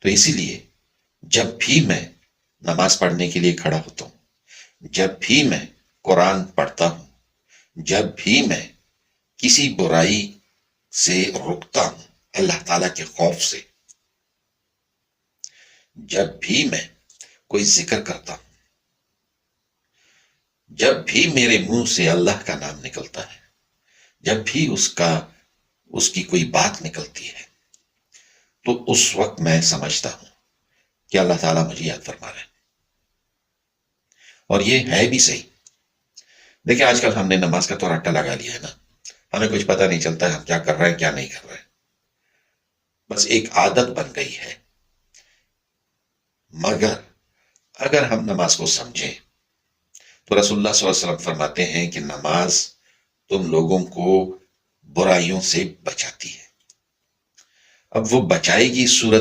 تو اسی لیے جب بھی میں نماز پڑھنے کے لیے کھڑا ہوتا ہوں، جب بھی میں قرآن پڑھتا ہوں، جب بھی میں کسی برائی سے رکتا ہوں اللہ تعالیٰ کے خوف سے، جب بھی میں کوئی ذکر کرتا ہوں، جب بھی میرے منہ سے اللہ کا نام نکلتا ہے، جب بھی اس کی کوئی بات نکلتی ہے، تو اس وقت میں سمجھتا ہوں کہ اللہ تعالیٰ مجھے یاد فرما رہے ہیں۔ اور یہ ہے بھی صحیح۔ دیکھیں آج کل ہم نے نماز کا تو رٹا لگا لیا ہے نا، ہمیں کچھ پتہ نہیں چلتا ہے ہم کیا کر رہے ہیں کیا نہیں کر رہے ہیں، بس ایک عادت بن گئی ہے۔ مگر اگر ہم نماز کو سمجھیں تو رسول اللہ صلی اللہ علیہ وسلم فرماتے ہیں کہ نماز تم لوگوں کو برائیوں سے بچاتی ہے۔ اب وہ بچائے گی صورت